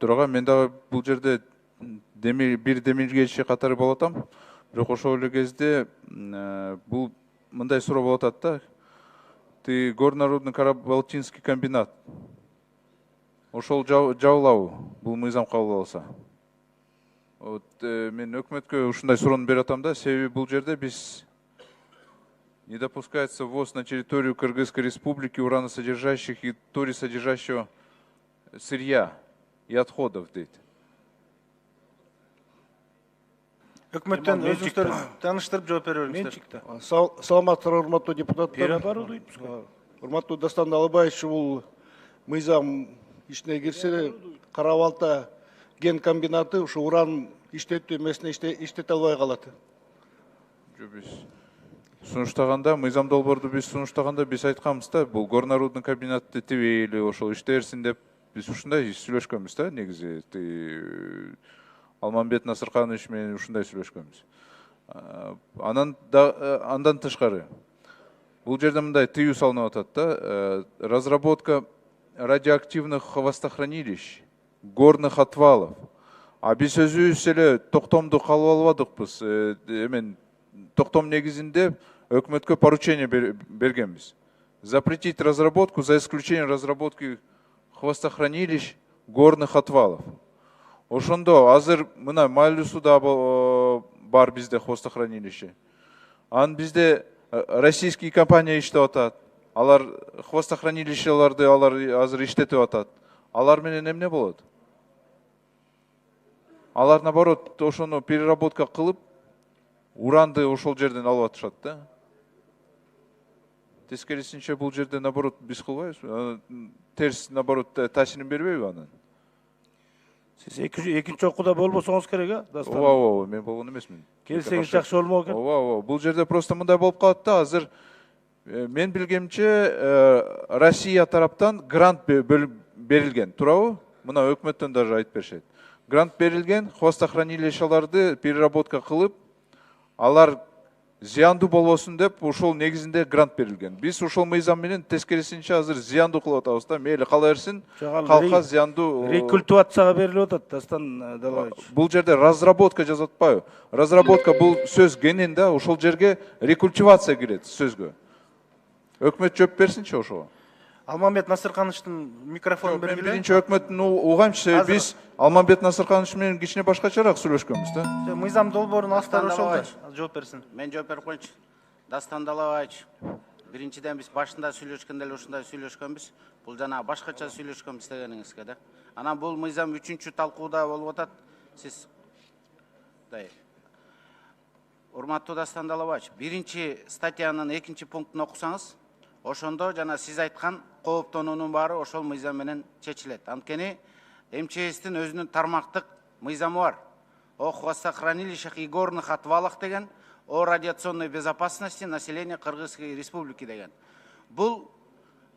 Дурага мен дагы бул жерде бир демилгечи катары болот атам. Бирок ошол эле кезде бул мындай суроо болот атат да. Ты горнорудный карабалтинский комбинат. Ошол жабылабы бул мыйзам кабыл алса. Вот мен өкмөткө ушундай суроону берип атам да, себеби бул жерде биз не допускается ввоз на территорию Кыргызской республики ураносодержащих и торисодержащего сырья и отходов дейт. Өкмөттөн өзүңүздөр тааныштырып жооп бере бериңиздер. Саламатсыздар, урматтуу депутаттар. Бере баруу дейт. Урматтуу Дастан Далабаевич, бул мыйзам ишине кирсе, Кара-Балта ген комбинаты ушу уран иштетүү эмесине иштете албай калат. Биз сунуштаганда, мыйзам долбоорду биз сунуштаганда биз айтканбыз да, бул горнорудный комбинатты тибейли, ошол иштээрсин деп биз ушундай сүйлөшкөнбүз да, негизи. Алмамбет Насырканович менен ушундай сүйлөшкөнбүз. Андан тышкары бул жерде мындай тыюу салынып атат да, разработка радиоактивных хвостохранилищ, горных отвалов. А биз өзүбүз эле токтомду кабыл албадыкпыз. Эмен токтом негизинде өкмөткө поручение бергенбиз. Запретить разработку за исключением разработки хвостохранилищ, горных отвалов. Ошондо азыр мына Майлюсуда бар бизде хвостохранилище. Ан бизде российский компания иштеп атат. Алар хвостохранилищелерди алар азыр иштетип атат. Алар менен эмне болот? Алар наоборот ошону переработка кылып, уранды ошол жерден алып атышат да. Тескерисинче бул жерде наоборот биз кылбайбыз. Терс наоборот таасирин бербейби анан? Сиз экинчи окууда болбосоңуз керек, а? Ооба, мен болгон эмесмин. Келсеңиз жакшы болмок экен. Ооба, бул жерде просто мындай болуп калат да, азыр мен билгемче Россия тараптан грант берилген, туурабы? Мына өкмөттөн даже айтып беришет. Грант берилген, хвостохранилищелерди переработка кылып, алар зыяндуу болбосун деп ошол негизинде грант берилген. Биз ошол мыйзам менен тескерисинче азыр зыяндуу кылып атабыз да, мейли кала берсин, калкка зыяндуу. Рекультивацияга берилип атат, Дастан Далабаевич. Бул жерде разработка жазып атпайбы? Разработка бул сөз кенен да, ошол жерге рекультивация кирет сөзгө. Өкмөт жооп берсинчи ошого. Алмамбет Насыркановичтин микрофонун бергиле. Мен биринчи өкмөттүн угамчы, биз Алмамбет Насырканович менен кичине башкачараак сүйлөшкөнбүз да. Мыйзам долбоорунун астары ошол да. Жооп берсин. Мен жооп берип коеюнчу. Дастан Далабаевич, биринчиден биз башында сүйлөшкөндө эле ушундай сүйлөшкөнбүз. Бул жана башкача сүйлөшкөнбүз дегениңизге да. Анан бул мыйзам 3-чү талкууда болуп атат. Сиз урматтуу Дастан Далабаевич, биринчи статьянын 2-чи пунктун окусаңыз, ошондо жана сиз айткан кооптонуунун баары ошол мыйзам менен чечилет. Анткени МЧСтин өзүнүн тармактык мыйзамы бар. О хвостохранилищах и горных отвалах деген, о радиационной безопасности населения Кыргызской республики деген. Бул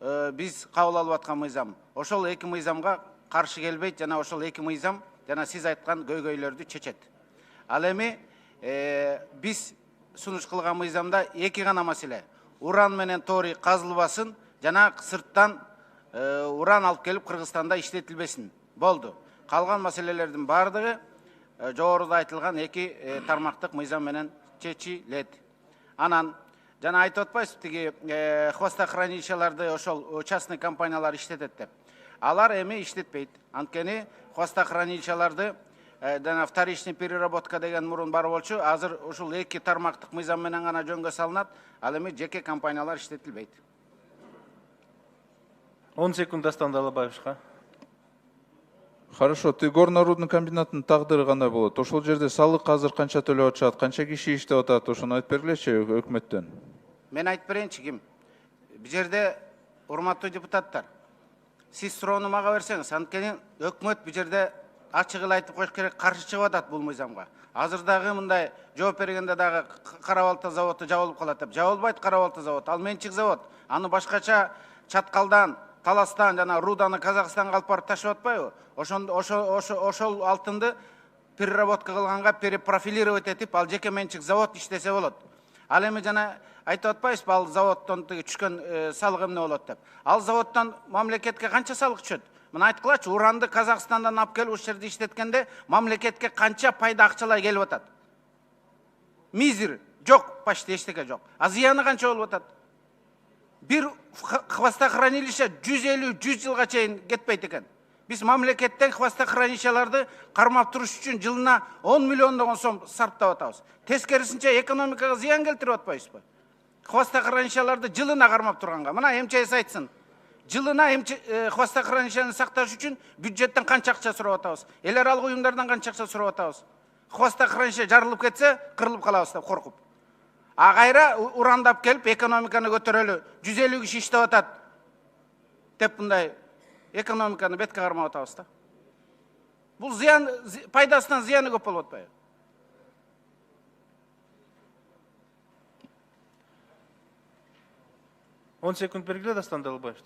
биз кабыл алып аткан мыйзам. Ошол эки мыйзамга каршы келбейт, жана ошол эки мыйзам жана сиз айткан көйгөйлөрдү чечет. Ал эми биз сунуш кылган мыйзамда эки гана маселе. Уран менен торий казылбасын, жана сырттан уран алып келип Кыргызстанда иштетилбесин. Болду. Калган маселелердин бардыгы жогоруда айтылган эки тармактык мыйзам менен чечилет. Анан жана айтып атпайсызбы, тиги хвостохранилищелерди ошол частный компаниялар иштетет деп. Алар эми иштетпейт. Анткени хвостохранилищелерди жана вторичный переработка деген мурун бар болчу, азыр ушул эки тармактык мыйзам менен гана жөнгө салынат, ал эми жеке компаниялар иштетилбейт. 10 секунд Дастан Далабаевичка. Хорошо, ты горнорудный комбинаттын тагдыры кандай болот? Ошол жерде салык азыр канча төлөп атышат, канча киши иштеп атат, ошону айтып бергилечи өкмөттөн. Мен айтып берейинчи ким? Бул жерде урматтуу депутаттар, сиз суроону мага берсеңиз, анткени өкмөт бул жерде ачык эле айтып коюш керек, каршы чыгып атат бул мыйзамга. Азыр дагы мындай жооп бергенде дагы Кара-Балта заводу жабылып калат деп. Жабылбайт Кара-Балта завод, ал менчик завод. Аны башкача Чаткалдан, Таластан жана Руданы Казакстанга алып барып ташып атпайбы? Ошол алтынды переработка кылганга перепрофилировать этип, ал жеке менчик завод иштесе болот. Ал эми жана айтып атпайсызбы, ал заводдон түшкөн салык эмне болот деп. Ал заводдон мамлекетке канча салык түшөт? Мына айткылачы, уранды Казакстандан алып келип ушул жерде иштеткенде мамлекетке канча пайда акчалар келип атат? Мизер, жок, почти эчтеке жок. А зыяны канча болуп атат? Бир хвостохранилище 150-100 жылга чейин кетпейт экен. Биз мамлекеттен хвостохранилищеларды кармап туруш үчүн жылына 10 миллиондогон сом сарптап атабыз. Тескерисинче экономикага зыян келтирип атпайбызбы? Хвостохранилищеларды жылына кармап турганга. Мына МЧС айтсын. Жылына хвостохранилищени сакташ үчүн бюджеттен канча акча сурап атабыз? Эл аралык уюмдардан канча акча сурап атабыз? Хвостохранилище жарылып кетсе, кырылып калабыз деп коркуп. А кайра урандап келип экономиканы көтөрөлү, 150 киши иштеп атат деп мындай экономиканы бетке кармап атабыз да. Бул зыян, пайдасынан зыяны көп болуп атпайбы? Он секунд бергиле Дастан Далбаев.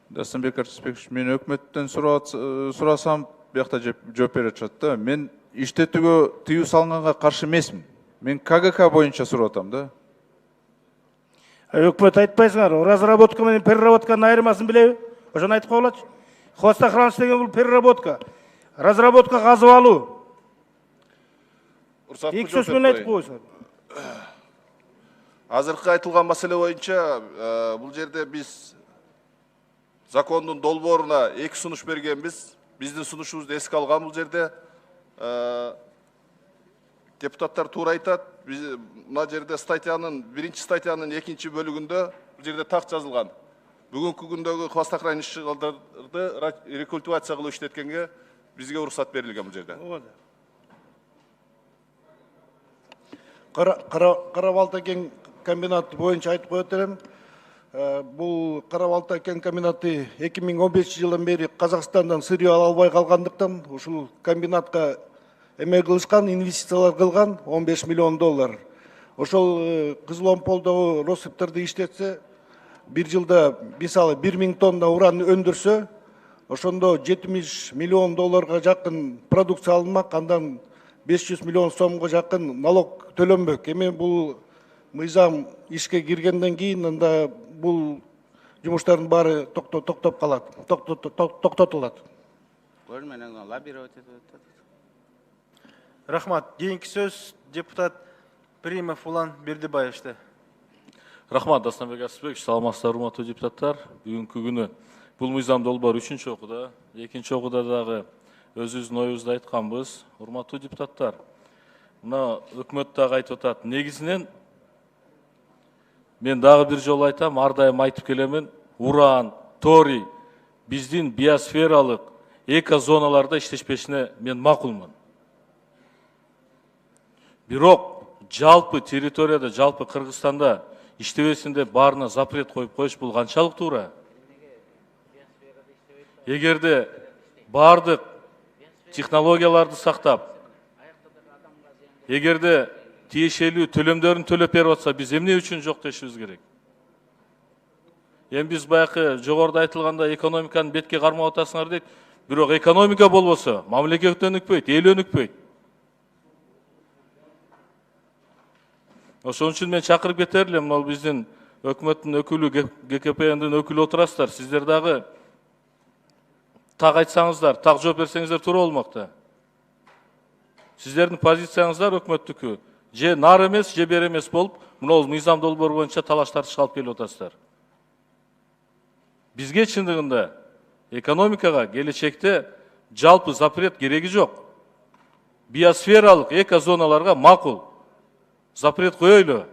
Дастанбек Артисбекович, мен өкмөттөн сурасам, бияқта жооп бере атышат да. Мен иштетүүгө тыюу салынганга каршы эмесмин. Мен КГК боюнча сурап атам да. Өкмөт айтпайсыңар, разработка менен переработканын айырмасын билеби? Ошону айтып коелачы. Хвостохранилище деген бул переработка. Разработка казып алуу. Эки сөз менен айтып койсоңор. Азыркы айтылган маселе боюнча бул жерде биз закондун долбооруна 2 сунуш бергенбиз. Биздин сунушубузду эске алган бул жерде. Депутаттар туура айтат. Мына жерде статьянын, биринчи статьянын 2 бөлүгүндө бул жерде так жазылган. Бүгүнкү күндөгү хвостохранилищелерди рекультивация кылып иштеткенге бизге уруксат берилген бул жерде. Кара-Балта кен комбинаты боюнча айтып коет элем. Бул Кара-Балта кен комбинаты 2015 жылдан бери Казакстандан сырье ала албай калгандыктан ушул комбинатка эме кылышкан, инвестициялар кылган $15 миллион. Ошол Кызыломполдогу Россыптарды иштетсе, бир жылда мисалы 1000 тонна уран өндүрсө, ошондо $70 миллион жакын продукция алынмак, андан 500 миллион сомго жакын налог төлөнбөк. Эми бул мыйзам ишке киргенден кийин анда бул жумуштардын баары токтоп калат, токтотулат. Көрмөнөн лоббировать этип атат. Рахмат. Кийинки сөз депутат Примов Улан Бердибаевте. Рахмат, Дастанбек Артисбекович, саламатсыздар, урматтуу депутаттар. Бүгүнкү күнү бул мыйзам долбоор 3-чү окууда, 2-чи окууда дагы өзүбүздүн оюбузду айтканбыз. Урматтуу депутаттар, мына өкмөт дагы айтып атат. Негизинен мен дагы бир жолу айтам, ар дайым айтып келемин, уран, торий биздин биосфералык экозоналарда иштешпешине мен макулмун. Бирок жалпы территорияда, жалпы Кыргызстанда иштебесин деп баарына запрет коюп коюш бул канчалык туура? Эгерде бардык технологияларды сактап, эгерде тиешелүү төлөмдөрүн төлөп берип атса, биз эмне үчүн жок дешибиз керек? Эми биз баягы жогоруда айтылганда экономиканы бетке кармап атасыңар дейт. Бирок экономика болбосо, мамлекет өнүкпөйт, эл өнүкпөйт. Ошон үчүн мен чакырып кетер элем, мына биздин өкмөттүн өкүлү, ГКПНдин өкүлү отурасыздар. Сиздер дагы так айтсаңыздар, так жооп берсеңиздер туура болмок да. Сиздердин позицияңыздар өкмөттүкү же нар эмес, же бер эмес болуп, мына мыйзам долбоор боюнча талаш тартышка алып келип атасыздар. Бизге чындыгында экономикага келечекте жалпы запрет кереги жок. Биосфералык экозоналарга макул запрет коелу.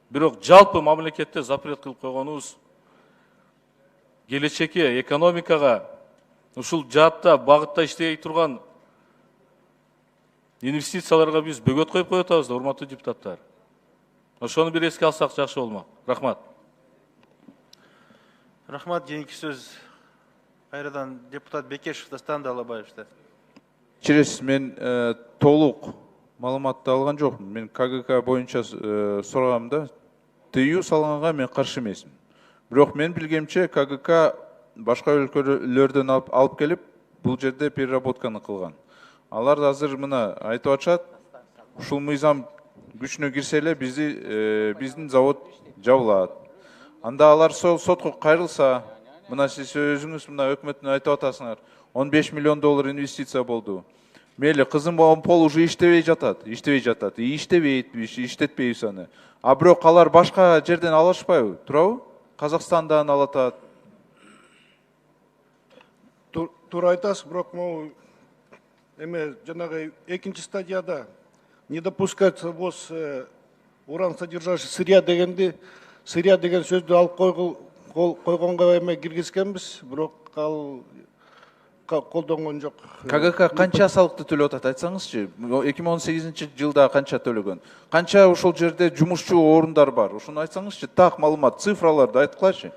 Бирок жалпы мамлекетте запрет кылып койгонубуз келечекке экономикага ушул жаатта багытта иштей турган инвестицияларга биз бөгөт коюп коюп атабыз да, урматтуу депутаттар. Ошону бир эске алсак жакшы болмок. Рахмат. Рахмат. Кийинки сөз кайрадан депутат Бекешев Дастан Далбаевте. Через мен толук маалыматты алган жокмун. Мен КГК боюнча сурагамда тыюу салганга мен каршы эмесмин. Бирок мен билгемче КГК башка өлкөлөрдөн алып келип бул жерде переработканы кылган. Алар азыр мына айтып атышат, ушул мыйзам күчүнө кирсе эле биздин завод жабылат. Анда алар сотко кайрылса, Мына сиз өзүңүз мына өкмөттүн айтып атасыңар. 15 миллион доллар инвестиция болду. Мейли, кызым Омпол уже иштебей жатат. И иштебейт, иштетпейбиз аны. А бирок алар башка жерден алышпайбы? Туурабы? Казакстандан алатат. Туура айтасыз, бирок могу эме жанагы экинчи стадияда не допускается ввоз уран содержащий сырья деген сөздү алып койгонго эме киргизгенбиз, бирок ал колдонгон жок. КГК канча салыкты төлөп атат айтсаңызчы? 2018 жылда канча төлөгөн? Канча ошол жерде жумушчу орундар бар? Ошону айтсаңызчы, так маалымат, цифраларды айткылачы.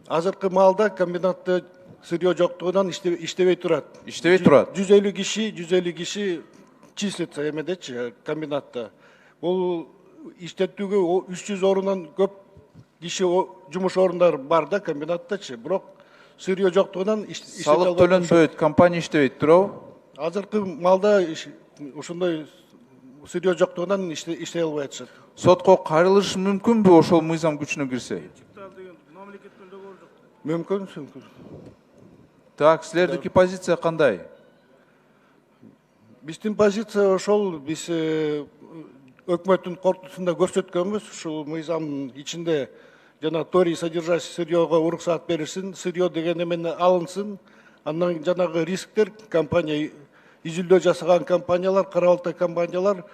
Азыркы маалда комбинатта сырье жоктугунан иштебей турат. Иштебей турат. 150 киши числится эмедечи комбинатта. Бул иштетүүгө 300 орундан көп киши жумуш орундар бар да комбинаттачы. Бирок сырье жоктугунан иштете албайт. Салык төлөнбөйт, компания иштебейт, туурабы? Азыркы маалда ошондой сырье жоктугунан иштей албай атышат. Сотко кайрылыш мүмкүнбү ошол мыйзам күчүнө кирсе? Мүмкүн. Так, силердики позиция кандай? Биздин позиция ошол, биз өкмөттүн кортусунда көрсөткөнбүз, ушул мыйзамдын ичинде жана торий содержащий сырьего уруксаат берилсин, сырье деген эмени алынсын, андан жанагы рисктер компания изилдөө жасаган компаниялар, кара балта компаниялар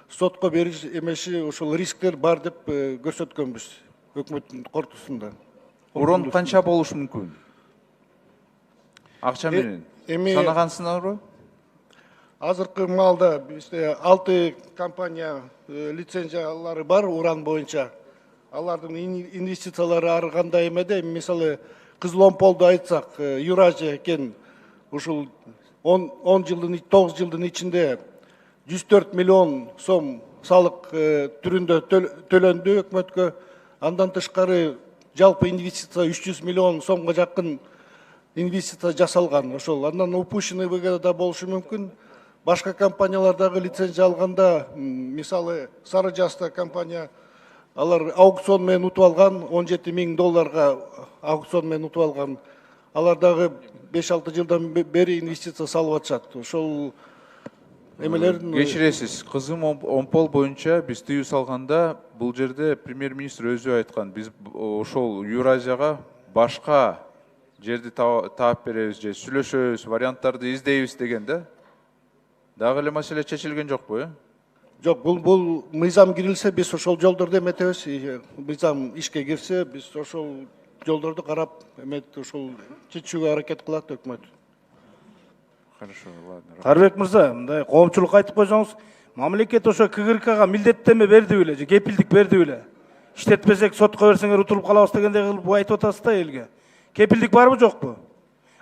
сотко бериш эмеши ошол рисктер бар деп көрсөткөнбүз өкмөттүн кортусунда. Урон канча болушу мүмкүн? Акча менен санагансыңарбы? Азыркы маалда бизде 6 компания лицензиялары бар уран боюнча. Алардын инвестициялары ар кандай эмеде, мисалы Кызыл Омполду айтсак, Юразия экен, ушул 9 жылдын ичинде 104 миллион сом салык түрүндө төлөндү өкмөткө. Андан тышкары жалпы инвестиция 300 миллион сомго жакын инвестиция жасалган. Ошол андан упущенный выгода болушу мүмкүн. Башка компаниялардагы лицензия алганда, мисалы Сары Жаста компания, алар аукцион менен утуп алган, 17 миң долларга аукцион менен утуп алган. Алардагы 5-6 жылдан бери инвестиция салып атышат. Ошол эмелердин Кечиресиз, Кызым Омпол боюнча биз тыюу салганда бул жерде премьер-министр өзү айткан, биз ошол Юразияга башка жерди таап беребиз же сүйлөшөбүз, варианттарды издейбиз деген да. Дагы эле маселе чечилген жокпу, э? Жок, бул мыйзам кирилсе, биз ошол жолдорду эметебиз. Мыйзам ишке кирсе, биз ошол жолдорду карап, эметип ошол чечүүгө аракет кылат өкмөт. Хорошо, ладно. Карбек мырза, мындай коомчулукка айтып койсоңуз, мамлекет ошо КГКга милдеттенме берди беле, же кепилдик берди беле? Иштетпесек сотко берсеңер утулуп калабыз дегендей кылып айтып атасыз да элге. Кепилдик барбы жокпу?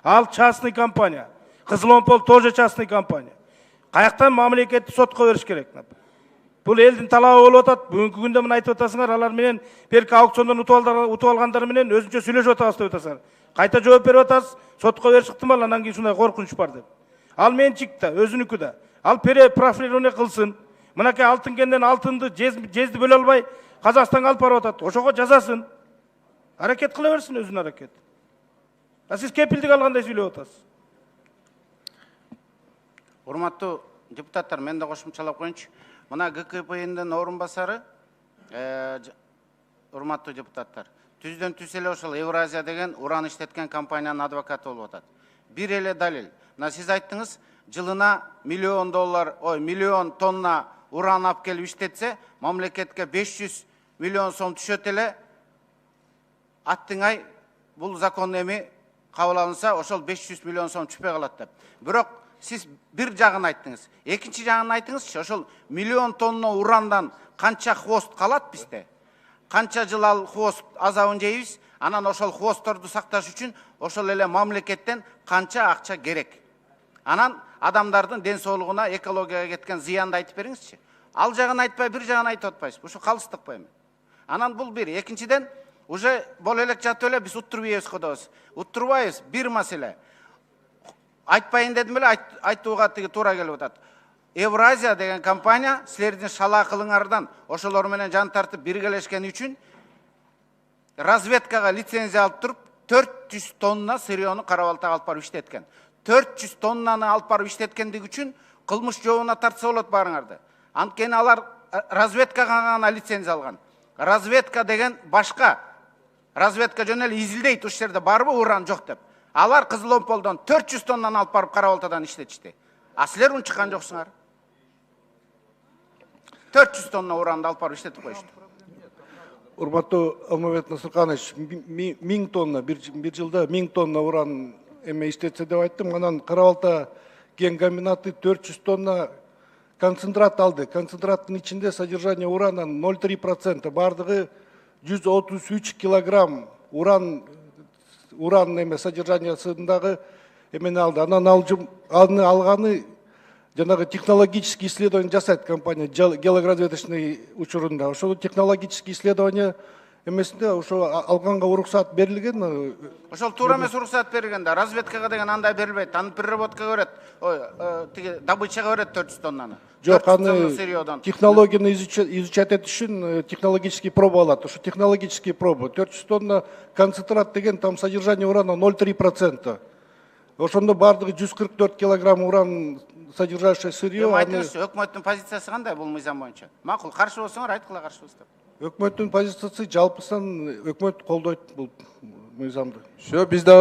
Ал частный компания. Кызыл Омпол тоже частный компания. Каяктан мамлекетти сотко бериш керек? Бул элдин талабы болуп атат. Бүгүнкү күндө мына айтып атасыңар, алар менен берки аукциондон утуп алгандар менен өзүнчө сүйлөшүп атабыз деп атасыңар. Кайта жооп берип атасыз, сотко бериш ыктымал, анан кийин ушундай коркунуч бар деп. Ал менчик да, өзүнүкү да. Ал профилирование кылсын. Мынакей алтын кенден алтынды жезди бөлө албай Казакстанга алып барып атат. Ошого жазасын. Аракет кыла берсин, өзүнүн аракет. А сиз кепилдик алгандай сүйлөп атасыз. Урматтуу депутаттар, мен да кошумчалап коеюнчу. Мына ГКПНдин орун басары, урматтуу депутаттар, түздөн түз эле ошол Евразия деген уран иштеткен компаниянын адвокаты болуп атат. Бир эле далил. Мына сиз айттыңыз, жылына миллион тонна уран алып келип иштетсе, мамлекетке 500 миллион сом түшөт эле. Аттыңай, бул закон эми кабыл алынса, ошол 500 миллион сом түшпөй калат деп. Бирок сиз бир жагын айттыңыз. Экинчи жагын айтыңызчы, ошол миллион тонна урандан канча хвост калат бизде? Канча жыл ал хвост азабын жейбиз? Анан ошол хвостторду сакташ үчүн ошол эле мамлекеттен канча акча керек? Анан адамдардын ден соолугуна, экологияга кеткен зыянды айтып бериңизчи. Ал жагын айтпай, бир жагын айтып атпайсыз. Ушу калыстык эми. Анан бул бир. Экинчиден, уже боло элек жатып эле биз уттурбайбыз кодобуз. Уттурбайбыз, бир маселе. Айтпайын дедим эле, айтууга туура келип атат. Евразия деген компания силердин шала кылыңардан ошолор менен жан тартып биргелешкени үчүн разведкага лицензия алып туруп, 400 тонна сырьену кара балтага алып барып иштеткен. 400 тоннаны алып барып иштеткендиги үчүн кылмыш жообуна тартса болот баарыңарды. Анткени алар разведкага гана лицензия алган. Разведка деген башка. Разведка жөн эле изилдейт ушул жерде барбы уран жок деп. Алар Кызыл Омполдон 400 тоннаны алып барып кара балтадан иштетишти. А силер унчуккан жоксуңар. 400 тонна уранды алып барып иштетип коюшту. Урматтуу Алмабек Насырканович, 1000 тонна, bir жылда 1000 тонна уран эме иштетсе деп айттым. Анан Кара Балта кен комбинаты 400 тонна концентрат алды. Концентраттын ичинде содержание урана 0,3%. Бардыгы 133 килограмм уран эме содержаниясындагы эмени алды. Анан алганы жанагы технологический исследование жасайт компания геологоразведочный учурунда. Ошол технологический исследование эмесинде ошо алганга уруксат берилген. Ошол туура эмес уруксат берилген да. Разведкага деген андай берилбейт. Аны переработкага берет. Тиги добычага берет 400 тоннаны. Жок, аны технологияны изучать этиш үчүн технологический проба алат. Ошо технологический проба 400 тонна концентрат деген там содержание урана 0,3%. Ошондо бардыгы 144 килограмм уран содержащий сырье. Айтыңызчы, өкмөттүн позициясы кандай бул мыйзам боюнча? Макул, каршы болсоңор айткыла каршыбыз деп. Өкмөттүн позициясы жалпысан өкмөт колдойт бул мыйзамды. Все, бизде